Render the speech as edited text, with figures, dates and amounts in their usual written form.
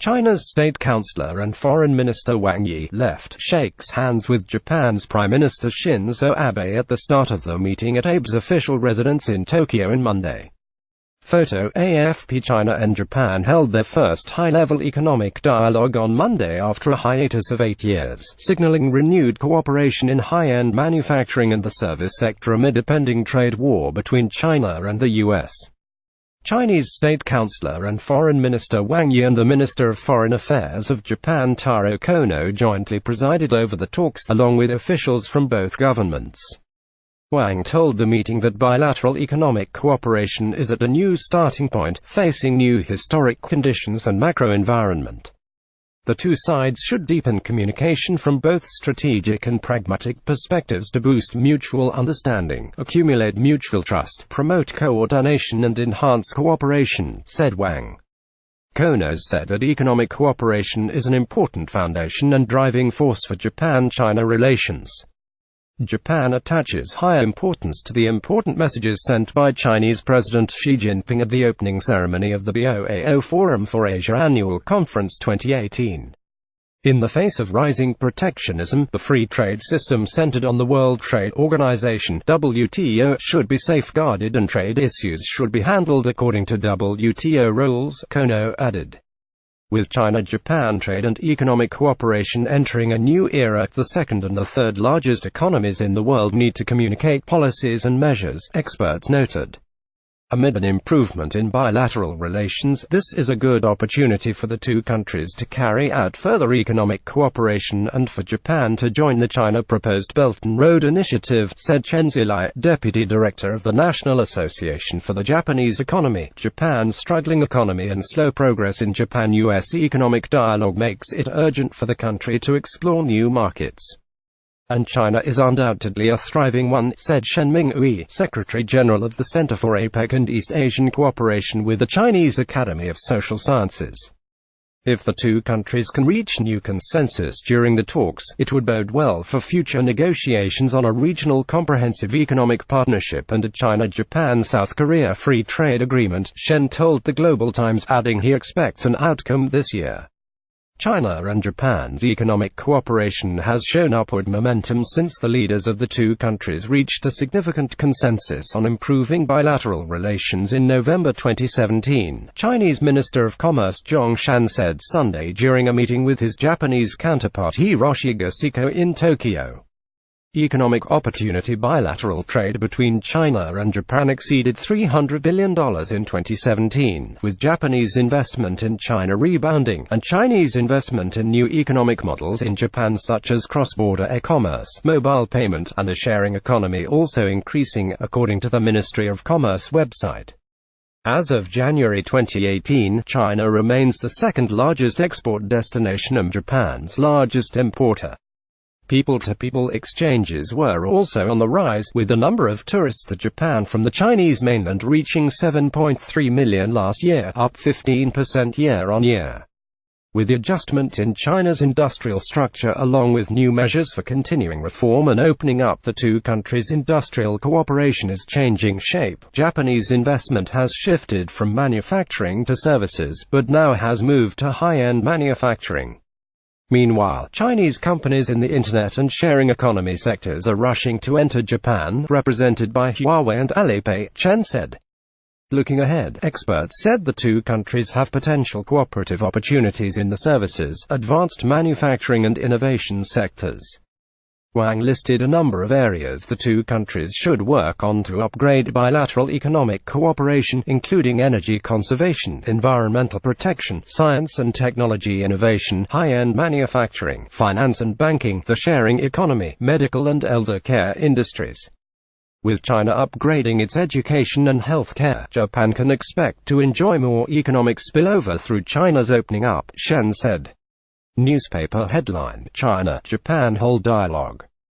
China's State Councilor and Foreign Minister Wang shakes hands with Japan's Prime Minister Shinzo Abe at the start of the meeting at Abe's official residence in Tokyo on Monday. Photo AFP. China and Japan held their first high-level economic dialogue on Monday after a hiatus of 8 years, signaling renewed cooperation in high-end manufacturing and the service sector amid a pending trade war between China and the U.S. Chinese State Councilor and Foreign Minister Wang and the Minister of Foreign Affairs of Japan Taro Kono jointly presided over the talks, along with officials from both governments. Wang told the meeting that bilateral economic cooperation is at a new starting point, facing new historic conditions and macro environment. The two sides should deepen communication from both strategic and pragmatic perspectives to boost mutual understanding, accumulate mutual trust, promote coordination and enhance cooperation, said Wang. Kono said that economic cooperation is an important foundation and driving force for Japan-China relations. Japan attaches high importance to the important messages sent by Chinese President Xi Jinping at the opening ceremony of the BOAO Forum for Asia Annual Conference 2018. In the face of rising protectionism, the free trade system centered on the World Trade Organization (WTO) should be safeguarded and trade issues should be handled according to WTO rules, Kono added. With China-Japan trade and economic cooperation entering a new era, the second and the third largest economies in the world need to communicate policies and measures, experts noted. Amid an improvement in bilateral relations, this is a good opportunity for the two countries to carry out further economic cooperation and for Japan to join the China-proposed Belt and Road Initiative, said Chen Zilai, Deputy Director of the National Association for the Japanese Economy. Japan's struggling economy and slow progress in Japan-US economic dialogue makes it urgent for the country to explore new markets. And China is undoubtedly a thriving one, said Shen Minghui, Secretary-General of the Center for APEC and East Asian Cooperation with the Chinese Academy of Social Sciences. If the two countries can reach new consensus during the talks, it would bode well for future negotiations on a regional comprehensive economic partnership and a China-Japan-South Korea free trade agreement, Shen told the Global Times, adding he expects an outcome this year. China and Japan's economic cooperation has shown upward momentum since the leaders of the two countries reached a significant consensus on improving bilateral relations in November 2017, Chinese Minister of Commerce Zhong Shan said Sunday during a meeting with his Japanese counterpart Hiroshiga Siko in Tokyo. Economic opportunity. Bilateral trade between China and Japan exceeded $300 billion in 2017, with Japanese investment in China rebounding, and Chinese investment in new economic models in Japan such as cross-border e-commerce, mobile payment, and the sharing economy also increasing, according to the Ministry of Commerce website. As of January 2018, China remains the second largest export destination and Japan's largest importer. People-to-people exchanges were also on the rise, with the number of tourists to Japan from the Chinese mainland reaching 7.3 million last year, up 15% year-on-year. With the adjustment in China's industrial structure along with new measures for continuing reform and opening up, the two countries' industrial cooperation is changing shape. Japanese investment has shifted from manufacturing to services, but now has moved to high-end manufacturing. Meanwhile, Chinese companies in the internet and sharing economy sectors are rushing to enter Japan, represented by Huawei and Alipay, Chen said. Looking ahead, experts said the two countries have potential cooperative opportunities in the services, advanced manufacturing and innovation sectors. Wang listed a number of areas the two countries should work on to upgrade bilateral economic cooperation, including energy conservation, environmental protection, science and technology innovation, high-end manufacturing, finance and banking, the sharing economy, medical and elder care industries. With China upgrading its education and health care, Japan can expect to enjoy more economic spillover through China's opening up, Shen said. Newspaper headline: China-Japan hold dialogue.